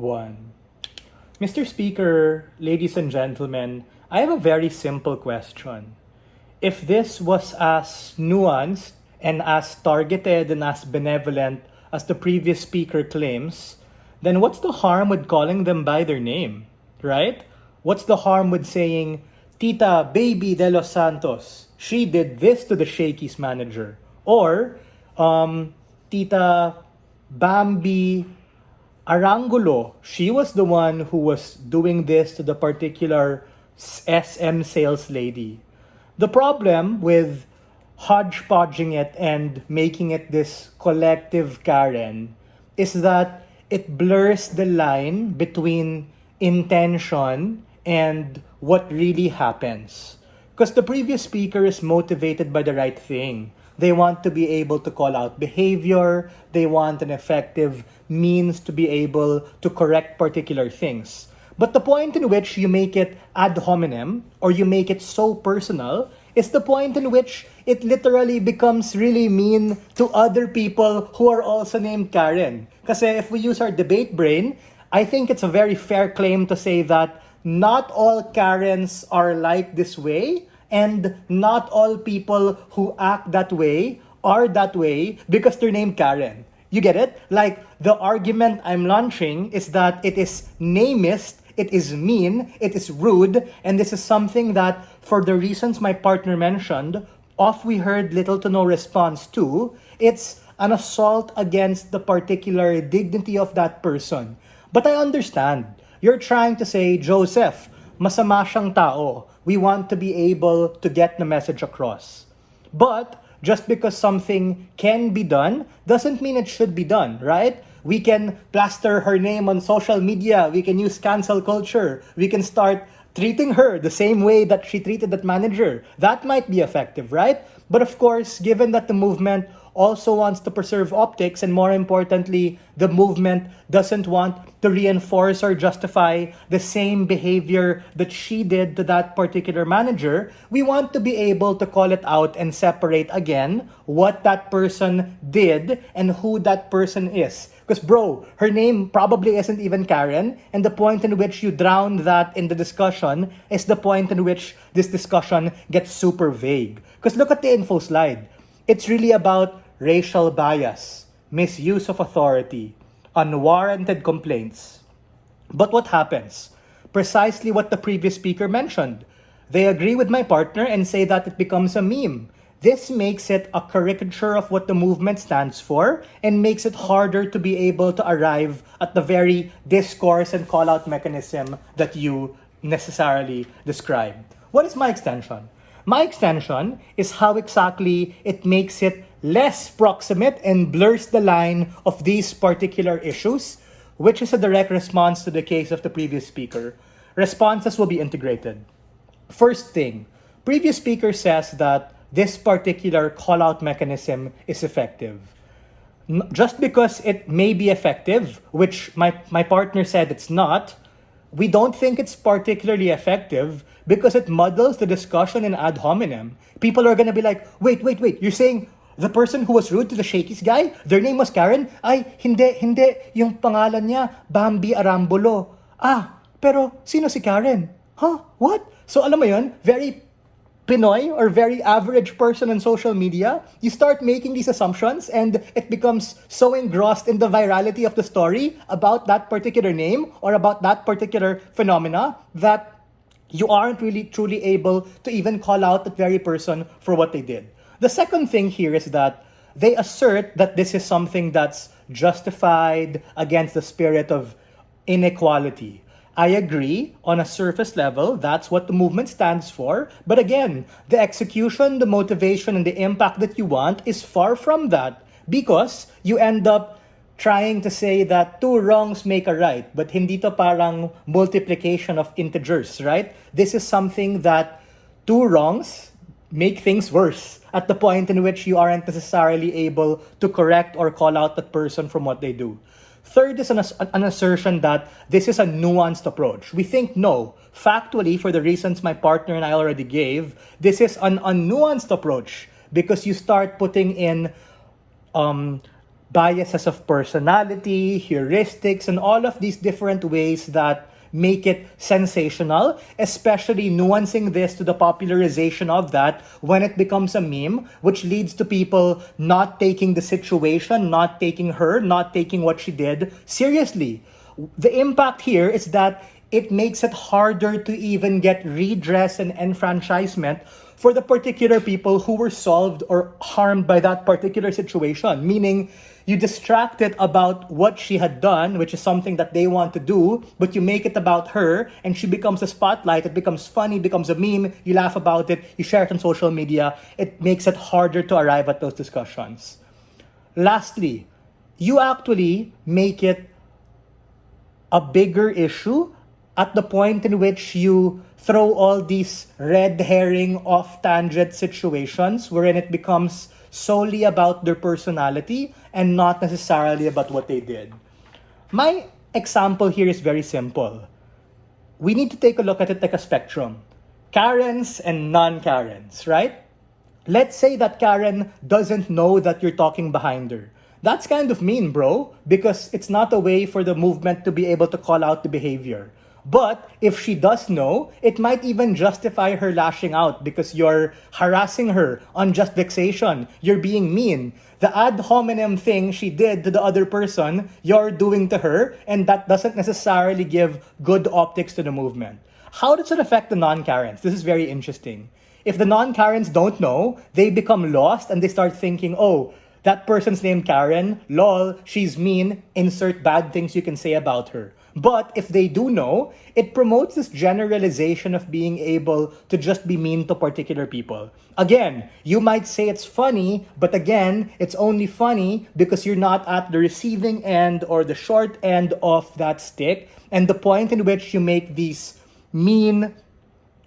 One. Mr. Speaker, ladies and gentlemen, I have a very simple question. If this was as nuanced and as targeted and as benevolent as the previous speaker claims, then what's the harm with calling them by their name, right? What's the harm with saying, Tita Baby de los Santos, she did this to the Shakey's manager? Or, Tita Bambi Arangulo, she was the one who was doing this to the particular SM sales lady. The problem with hodgepodging it and making it this collective Karen is that it blurs the line between intention and what really happens. Because the previous speaker is motivated by the right thing. They want to be able to call out behavior. They want an effective means to be able to correct particular things. But the point in which you make it ad hominem or you make it so personal is the point in which it literally becomes really mean to other people who are also named Karen. Because if we use our debate brain, I think it's a very fair claim to say that not all Karens are like this way, and not all people who act that way are that way because they're named Karen. You get it? Like, the argument I'm launching is that it is namist, it is mean, it is rude, and this is something that, for the reasons my partner mentioned, we heard little to no response to. It's an assault against the particular dignity of that person. But I understand. You're trying to say, Joseph, masama siyang tao. We want to be able to get the message across. But just because something can be done doesn't mean it should be done, right? We can plaster her name on social media. We can use cancel culture. We can start treating her the same way that she treated that manager. That might be effective, right? But of course, given that the movement also wants to preserve optics, and more importantly, the movement doesn't want to reinforce or justify the same behavior that she did to that particular manager, we want to be able to call it out and separate again what that person did and who that person is. Because bro, her name probably isn't even Karen, and the point in which you drown that in the discussion is the point in which this discussion gets super vague. Because look at the info slide. It's really about racial bias, misuse of authority, unwarranted complaints. But what happens? Precisely what the previous speaker mentioned. They agree with my partner and say that it becomes a meme. This makes it a caricature of what the movement stands for and makes it harder to be able to arrive at the very discourse and call-out mechanism that you necessarily described. What is my extension? My extension is how exactly it makes it less proximate and blurs the line of these particular issues, which is a direct response to the case of the previous speaker. Responses will be integrated. First thing, previous speaker says that this particular call-out mechanism is effective. Just because it may be effective, which my partner said it's not, we don't think it's particularly effective because it muddles the discussion in ad hominem. People are gonna be like, wait, you're saying the person who was rude to the Shakey's guy, their name was Karen? Ay, hindi, yung pangalan niya, Bambi Arambulo. Ah, pero sino si Karen? Huh? What? So alam mo yun, very Pinoy or very average person on social media, you start making these assumptions and it becomes so engrossed in the virality of the story about that particular name or about that particular phenomena that you aren't really truly able to even call out that very person for what they did. The second thing here is that they assert that this is something that's justified against the spirit of inequality. I agree, on a surface level, that's what the movement stands for. But again, the execution, the motivation, and the impact that you want is far from that because you end up trying to say that two wrongs make a right, but hindi to parang multiplication of integers, right? This is something that two wrongs make things worse at the point in which you aren't necessarily able to correct or call out that person from what they do. Third is an assertion that this is a nuanced approach. We think no. Factually, for the reasons my partner and I already gave, this is an unnuanced approach because you start putting in biases of personality, heuristics, and all of these different ways that make it sensational, especially nuancing this to the popularization of that when it becomes a meme, which leads to people not taking the situation, not taking her, not taking what she did seriously. The impact here is that it makes it harder to even get redress and enfranchisement for the particular people who were solved or harmed by that particular situation. Meaning, you distract it about what she had done, which is something that they want to do, but you make it about her, and she becomes a spotlight, it becomes funny, becomes a meme, you laugh about it, you share it on social media, it makes it harder to arrive at those discussions. Lastly, you actually make it a bigger issue at the point in which you throw all these red herring off-tangent situations wherein it becomes solely about their personality and not necessarily about what they did. My example here is very simple. We need to take a look at it like a spectrum. Karens and non-Karens, right? Let's say that Karen doesn't know that you're talking behind her. That's kind of mean, bro, because it's not a way for the movement to be able to call out the behavior. But if she does know, it might even justify her lashing out because you're harassing her, unjust vexation, you're being mean. The ad hominem thing she did to the other person, you're doing to her, and that doesn't necessarily give good optics to the movement. How does it affect the non-Karens? This is very interesting. If the non-Karens don't know, they become lost and they start thinking, oh, that person's named Karen, lol, she's mean, insert bad things you can say about her. But if they do know, it promotes this generalization of being able to just be mean to particular people. Again, you might say it's funny, but again, it's only funny because you're not at the receiving end or the short end of that stick. And the point in which you make these mean,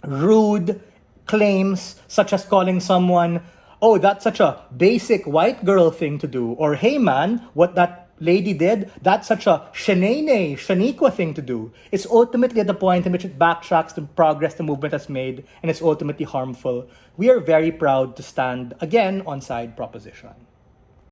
rude claims, such as calling someone, oh, that's such a basic white girl thing to do. Or, hey man, what that lady did, that's such a Shaniqua thing to do. It's ultimately at the point in which it backtracks the progress the movement has made, and it's ultimately harmful. We are very proud to stand again on side proposition.